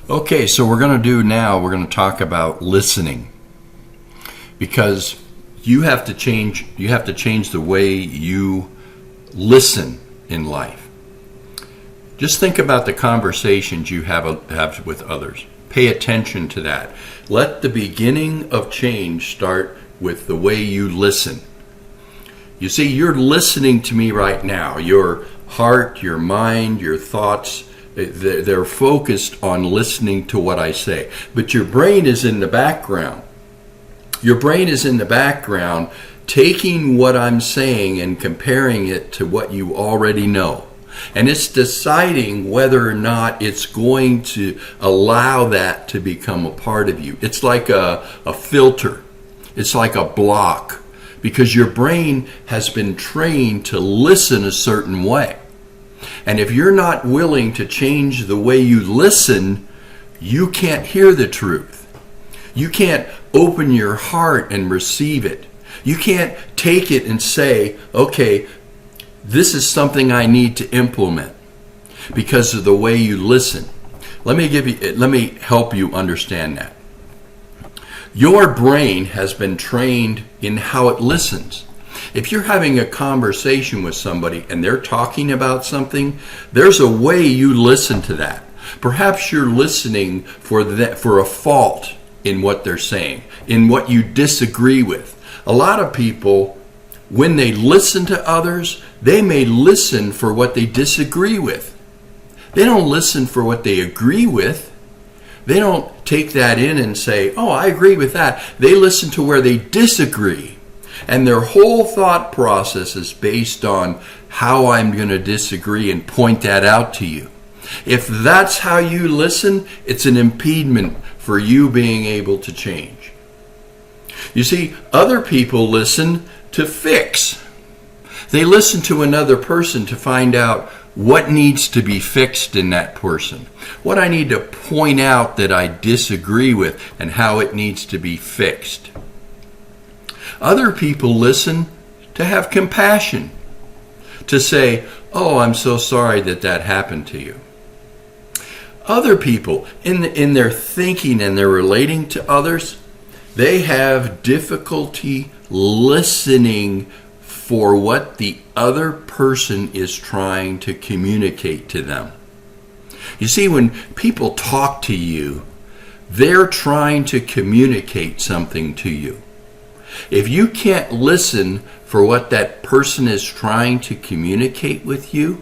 Okay, so we're going to talk about listening, because you have to change the way you listen in life. Just think about the conversations you have with others. Pay attention to that. Let the beginning of change start with the way you listen. You see, you're listening to me right now. Your heart, your mind, your thoughts, they're focused on listening to what I say. But your brain is in the background. Your brain is in the background taking what I'm saying and comparing it to what you already know. And it's deciding whether or not it's going to allow that to become a part of you. It's like a filter. It's like a block, because your brain has been trained to listen a certain way. And if you're not willing to change the way you listen, you can't hear the truth. You can't open your heart and receive it. You can't take it and say, okay, this is something I need to implement because of the way you listen. Let me help you understand that. Your brain has been trained in how it listens. If you're having a conversation with somebody and they're talking about something, there's a way you listen to that. Perhaps you're listening for a fault in what they're saying, in what you disagree with. A lot of people, when they listen to others, they may listen for what they disagree with. They don't listen for what they agree with. They don't take that in and say, oh, I agree with that. They listen to where they disagree. And their whole thought process is based on how I'm going to disagree and point that out to you. If that's how you listen, it's an impediment for you being able to change. You see, other people listen to fix. They listen to another person to find out what needs to be fixed in that person, what I need to point out that I disagree with, and how it needs to be fixed. Other people listen to have compassion, to say, oh, I'm so sorry that happened to you. Other people, in their thinking and their relating to others, they have difficulty listening for what the other person is trying to communicate to them. You see, when people talk to you, they're trying to communicate something to you. If you can't listen for what that person is trying to communicate with you,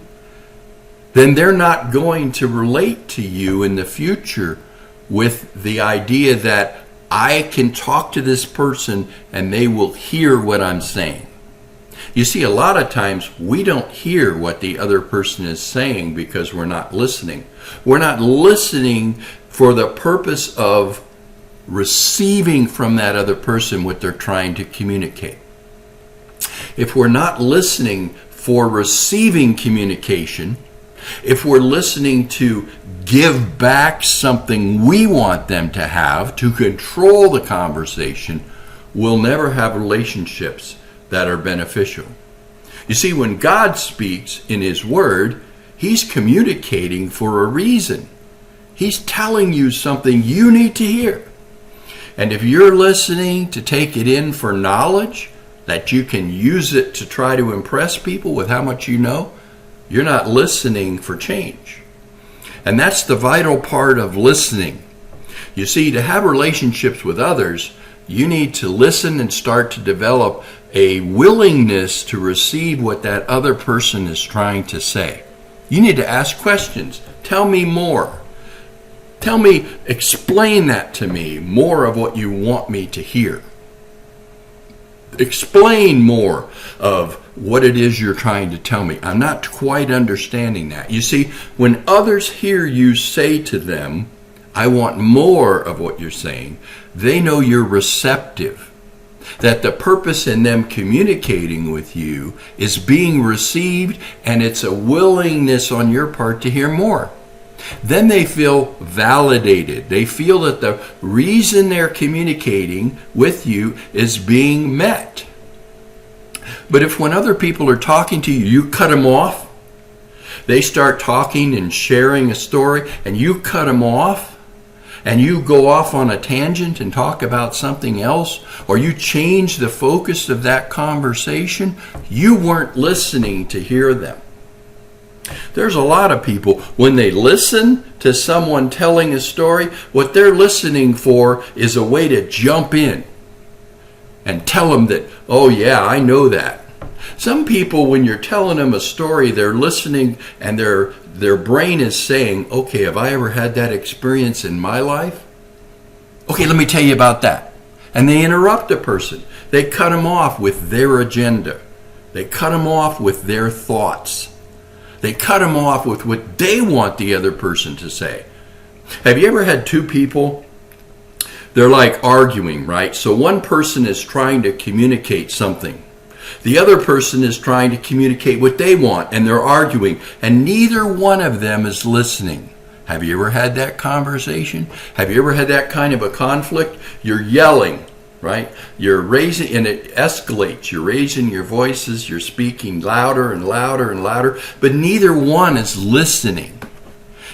then they're not going to relate to you in the future with the idea that I can talk to this person and they will hear what I'm saying. You see, a lot of times we don't hear what the other person is saying because we're not listening. We're not listening for the purpose of receiving from that other person what they're trying to communicate. If we're not listening for receiving communication, if we're listening to give back something we want them to have to control the conversation, we'll never have relationships that are beneficial. You see, when God speaks in His Word, He's communicating for a reason. He's telling you something you need to hear. And if you're listening to take it in for knowledge, that you can use it to try to impress people with how much you know, you're not listening for change. And that's the vital part of listening. You see, to have relationships with others, you need to listen and start to develop a willingness to receive what that other person is trying to say. You need to ask questions. Tell me more. Explain that to me, more of what you want me to hear. Explain more of what it is you're trying to tell me. I'm not quite understanding that. You see, when others hear you say to them, I want more of what you're saying, they know you're receptive. That the purpose in them communicating with you is being received, and it's a willingness on your part to hear more. Then they feel validated. They feel that the reason they're communicating with you is being met. But if when other people are talking to you, you cut them off, they start talking and sharing a story, and you cut them off, and you go off on a tangent and talk about something else, or you change the focus of that conversation, you weren't listening to hear them. There's a lot of people, when they listen to someone telling a story, what they're listening for is a way to jump in and tell them that, oh yeah, I know that. Some people, when you're telling them a story, they're listening and their brain is saying, okay, have I ever had that experience in my life? Okay, let me tell you about that. And they interrupt a person. They cut them off with their agenda. They cut them off with their thoughts. They cut them off with what they want the other person to say. Have you ever had two people? They're like arguing, right? So one person is trying to communicate something. The other person is trying to communicate what they want, and they're arguing, and neither one of them is listening. Have you ever had that conversation? Have you ever had that kind of a conflict? You're yelling, right? You're raising, and it escalates. You're raising your voices, you're speaking louder and louder and louder, but neither one is listening.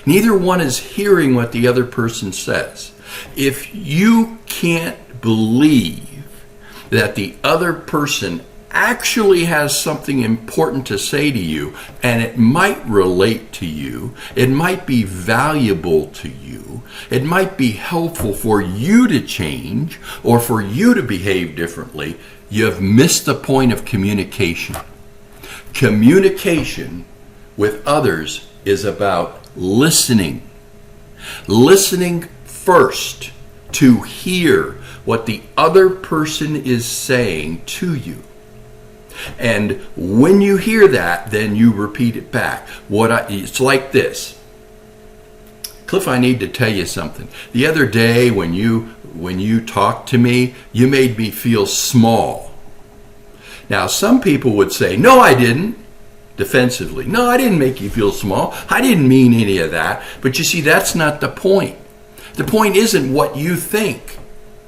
Neither one is hearing what the other person says. If you can't believe that the other person actually has something important to say to you, and it might relate to you, it might be valuable to you, it might be helpful for you to change or for you to behave differently, you have missed the point of communication. Communication with others is about listening. Listening first to hear what the other person is saying to you. And when you hear that, then you repeat it back. It's like this. Cliff, I need to tell you something. The other day when you talked to me, you made me feel small. Now, some people would say, no, I didn't, defensively. No, I didn't make you feel small. I didn't mean any of that. But you see, that's not the point. The point isn't what you think.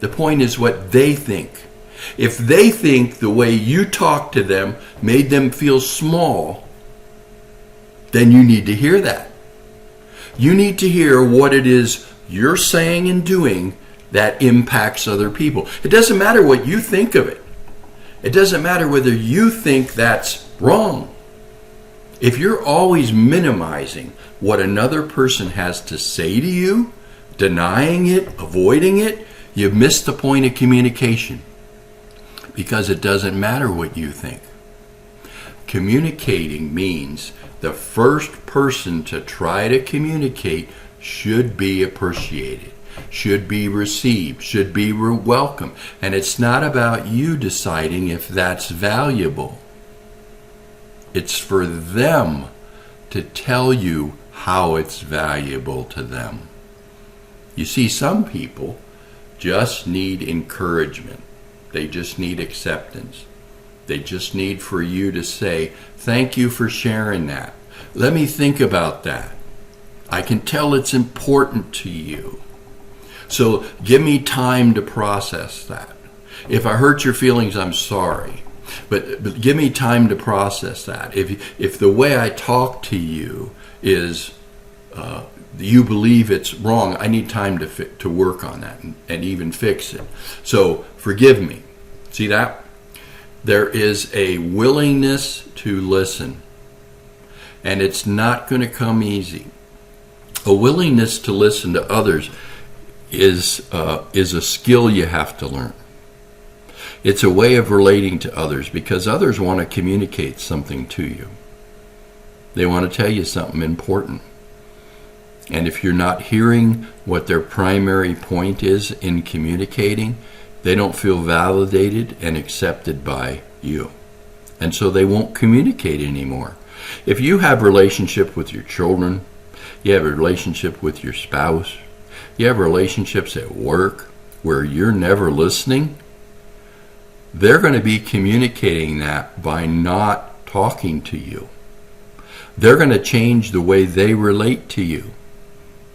The point is what they think. If they think the way you talk to them made them feel small, then you need to hear that. You need to hear what it is you're saying and doing that impacts other people. It doesn't matter what you think of it. It doesn't matter whether you think that's wrong. If you're always minimizing what another person has to say to you, denying it, avoiding it, you've missed the point of communication. Because it doesn't matter what you think. Communicating means the first person to try to communicate should be appreciated, should be received, should be welcome. And it's not about you deciding if that's valuable. It's for them to tell you how it's valuable to them. You see, some people just need encouragement. They just need acceptance. They just need for you to say, thank you for sharing that. Let me think about that. I can tell it's important to you. So give me time to process that. If I hurt your feelings, I'm sorry. But give me time to process that. If the way I talk to you is you believe it's wrong, I need time to work on that and even fix it. So forgive me. See that? There is a willingness to listen, and it's not going to come easy. A willingness to listen to others is a skill you have to learn. It's a way of relating to others because others want to communicate something to you. They want to tell you something important. And if you're not hearing what their primary point is in communicating, they don't feel validated and accepted by you. And so they won't communicate anymore. If you have a relationship with your children, you have a relationship with your spouse, you have relationships at work where you're never listening, they're going to be communicating that by not talking to you. They're going to change the way they relate to you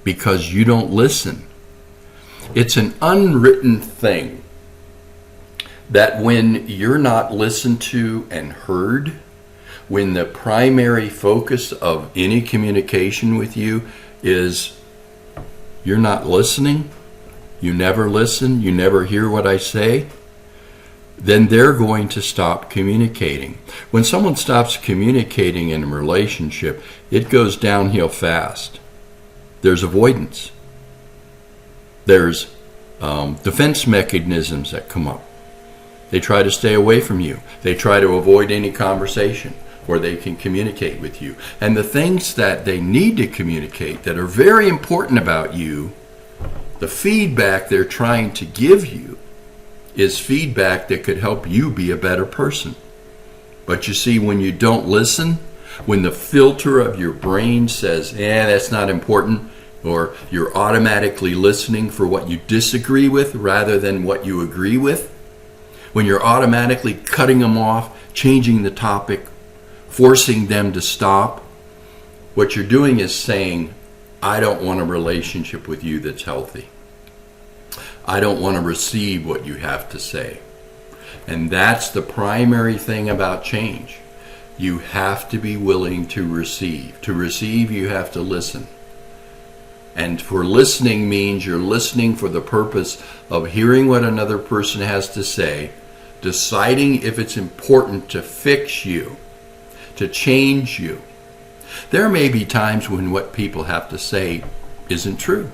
because you don't listen. It's an unwritten thing that when you're not listened to and heard, when the primary focus of any communication with you is you're not listening, you never listen, you never hear what I say, then they're going to stop communicating. When someone stops communicating in a relationship, it goes downhill fast. There's avoidance. There's defense mechanisms that come up. They try to stay away from you. They try to avoid any conversation where they can communicate with you. And the things that they need to communicate that are very important about you, the feedback they're trying to give you is feedback that could help you be a better person. But you see, when you don't listen, when the filter of your brain says, that's not important, or you're automatically listening for what you disagree with rather than what you agree with, when you're automatically cutting them off, changing the topic, forcing them to stop, what you're doing is saying, I don't want a relationship with you that's healthy. I don't want to receive what you have to say. And that's the primary thing about change. You have to be willing to receive. To receive, you have to listen. And for listening means you're listening for the purpose of hearing what another person has to say, deciding if it's important to fix you, to change you. There may be times when what people have to say isn't true.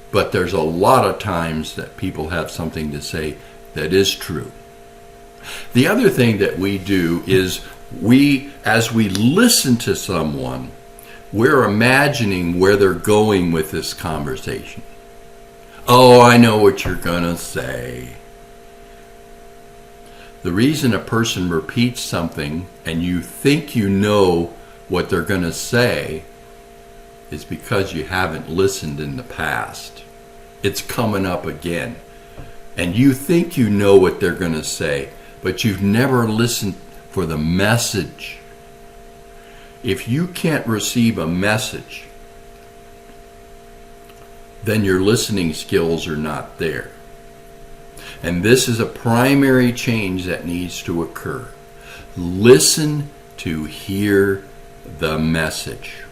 But there's a lot of times that people have something to say that is true. The other thing that we do is as we listen to someone, we're imagining where they're going with this conversation. Oh, I know what you're going to say. The reason a person repeats something and you think you know what they're going to say is because you haven't listened in the past. It's coming up again. And you think you know what they're going to say, but you've never listened for the message. If you can't receive a message, then your listening skills are not there. And this is a primary change that needs to occur. Listen to hear the message.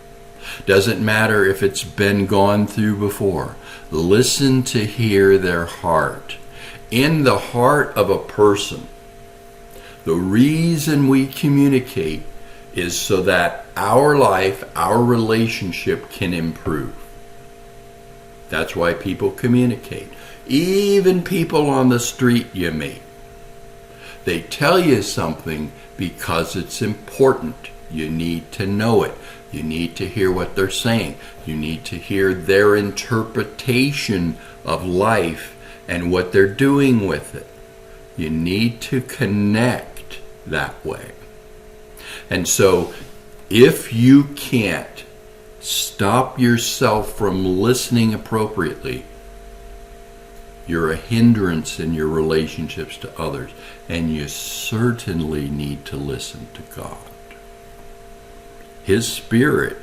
Doesn't matter if it's been gone through before. Listen to hear their heart. In the heart of a person, the reason we communicate is so that our life, our relationship can improve. That's why people communicate. Even people on the street you meet. They tell you something because it's important. You need to know it. You need to hear what they're saying. You need to hear their interpretation of life and what they're doing with it. You need to connect that way. And so, if you can't stop yourself from listening appropriately, you're a hindrance in your relationships to others, and you certainly need to listen to God. His Spirit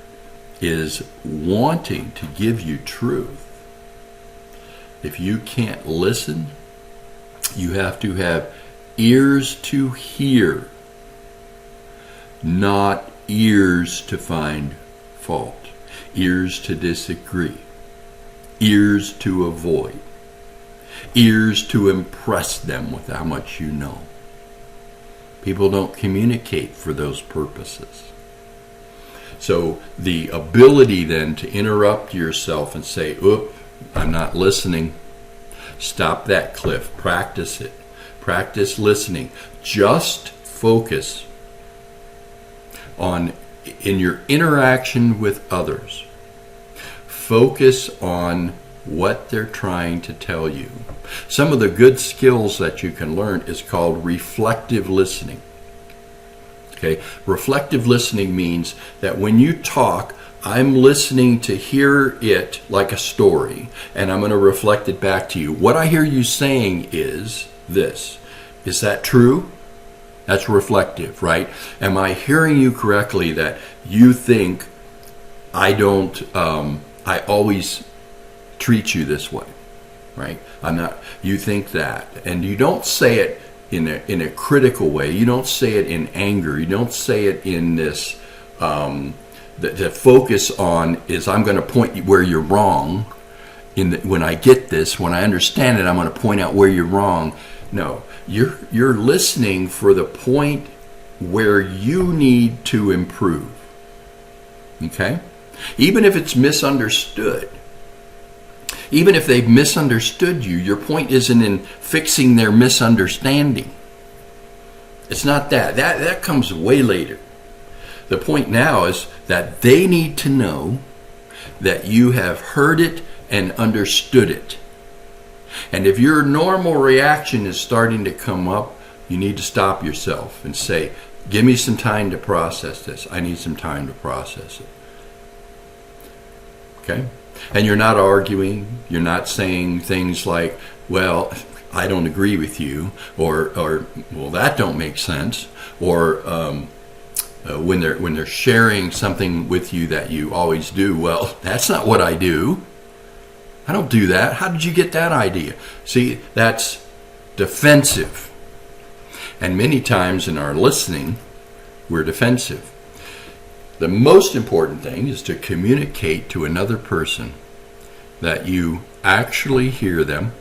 is wanting to give you truth. If you can't listen, you have to have ears to hear, not ears to find fault, ears to disagree, ears to avoid, ears to impress them with how much you know. People don't communicate for those purposes. So the ability then to interrupt yourself and say, oop, I'm not listening. Stop that, Cliff. Practice it. Practice listening. Just focus on, in your interaction with others, focus on what they're trying to tell you. Some of the good skills that you can learn is called reflective listening. Okay, reflective listening means that when you talk, I'm listening to hear it like a story, and I'm going to reflect it back to you. What I hear you saying is this. Is that true? That's reflective, right? Am I hearing you correctly that you think I always treat you this way, right? You think that, and you don't say it in a critical way. You don't say it in anger. You don't say it in this, the focus on is I'm going to point you where you're wrong, when I get this, when I understand it, I'm going to point out where you're wrong. No, you're listening for the point where you need to improve. Okay? Even if it's misunderstood. Even if they've misunderstood you, your point isn't in fixing their misunderstanding. It's not that. That comes way later. The point now is that they need to know that you have heard it and understood it. And if your normal reaction is starting to come up, you need to stop yourself and say, give me some time to process this. I need some time to process it. Okay? And you're not arguing. You're not saying things like, well, I don't agree with you, or well, that don't make sense, or when they're sharing something with you that you always do, well, that's not what I do. I don't do that. How did you get that idea? See, that's defensive. And many times in our listening, we're defensive. The most important thing is to communicate to another person that you actually hear them,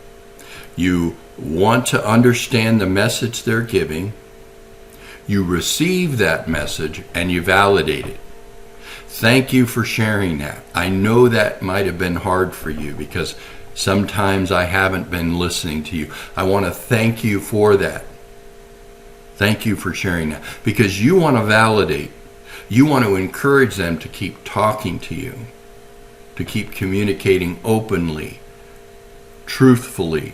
you want to understand the message they're giving, you receive that message, and you validate it. Thank you for sharing that. I know that might have been hard for you because sometimes I haven't been listening to you. I want to thank you for that. Thank you for sharing that. Because you want to validate. You want to encourage them to keep talking to you, to keep communicating openly, truthfully.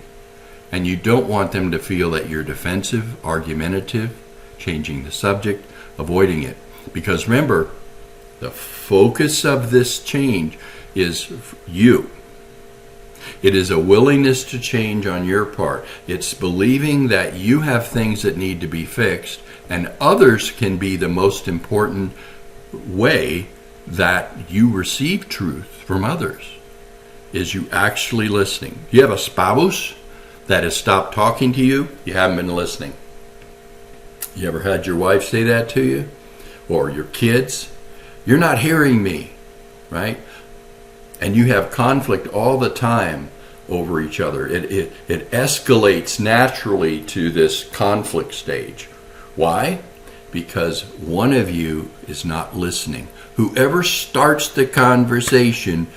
And you don't want them to feel that you're defensive, argumentative, changing the subject, avoiding it. Because remember, the focus of this change is you. It is a willingness to change on your part. It's believing that you have things that need to be fixed, and others can be the most important way that you receive truth from others, is you actually listening. You have a spouse that has stopped talking to you, you haven't been listening. You ever had your wife say that to you? Or your kids? You're not hearing me, right? And you have conflict all the time over each other. It escalates naturally to this conflict stage. Why? Because one of you is not listening. Whoever starts the conversation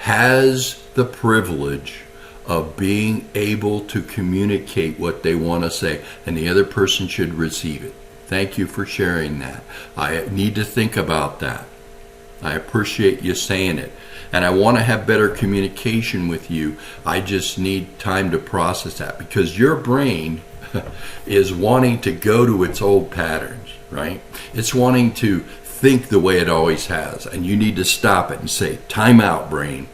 has the privilege of being able to communicate what they want to say, and the other person should receive it. Thank you for sharing that. I need to think about that. I appreciate you saying it. And I want to have better communication with you. I just need time to process that, because your brain is wanting to go to its old patterns, right? It's wanting to think the way it always has. And you need to stop it and say, time out, brain.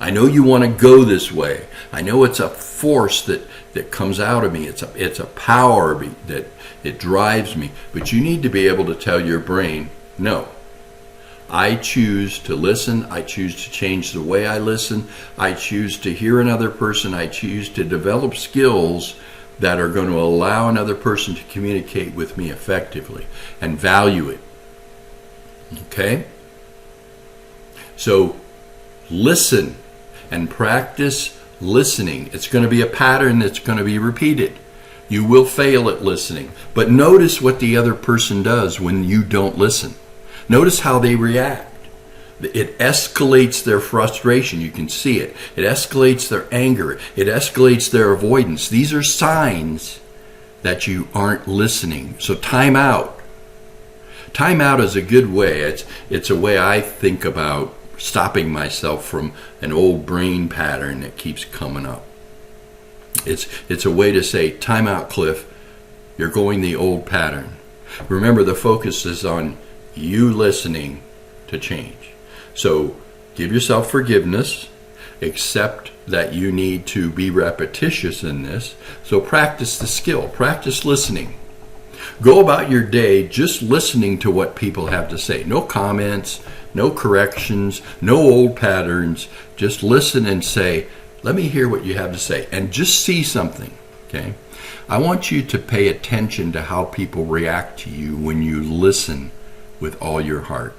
I know you want to go this way. I know it's a force that comes out of me. It's a power that it drives me. But you need to be able to tell your brain, no. I choose to listen. I choose to change the way I listen. I choose to hear another person. I choose to develop skills that are going to allow another person to communicate with me effectively and value it. Okay? So listen and practice listening. It's going to be a pattern that's going to be repeated. You will fail at listening. But notice what the other person does when you don't listen. Notice how they react. It escalates their frustration. You can see it. It escalates their anger. It escalates their avoidance. These are signs that you aren't listening. So time out. Time out is a good way. It's a way I think about stopping myself from an old brain pattern that keeps coming up. It's a way to say, time out, Cliff. You're going the old pattern. Remember, the focus is on you listening to change. So give yourself forgiveness. Accept that you need to be repetitious in this. So practice the skill. Practice listening. Go about your day just listening to what people have to say. No comments, no corrections, no old patterns. Just listen and say, let me hear what you have to say. And just see something, okay? I want you to pay attention to how people react to you when you listen with all your heart.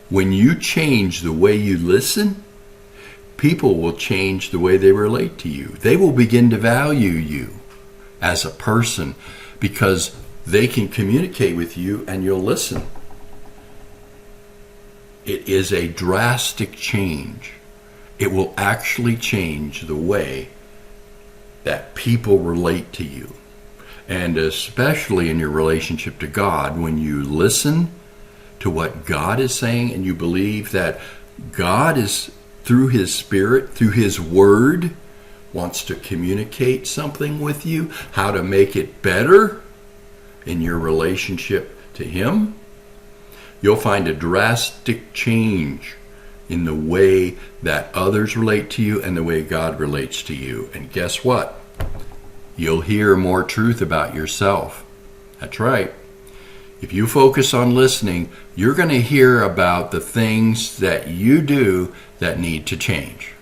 When you change the way you listen, people will change the way they relate to you. They will begin to value you as a person because they can communicate with you and you'll listen. It is a drastic change. It will actually change the way that people relate to you. And especially in your relationship to God, when you listen to what God is saying and you believe that God is, through His Spirit, through His Word, wants to communicate something with you, how to make it better in your relationship to Him, you'll find a drastic change in the way that others relate to you and the way God relates to you. And guess what? You'll hear more truth about yourself. That's right. If you focus on listening, you're going to hear about the things that you do that need to change.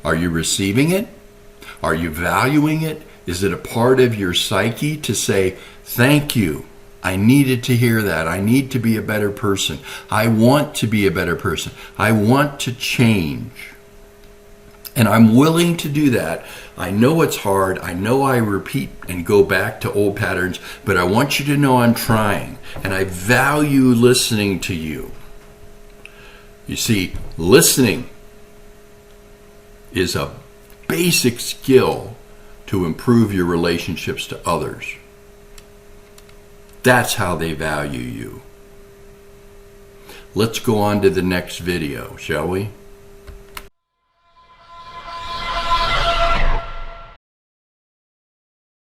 Are you receiving it? Are you valuing it? Is it a part of your psyche to say, thank you, I needed to hear that. I need to be a better person. I want to be a better person. I want to change. And I'm willing to do that. I know it's hard. I know I repeat and go back to old patterns, but I want you to know I'm trying. And I value listening to you. You see, listening is a basic skill to improve your relationships to others. That's how they value you. Let's go on to the next video, shall we?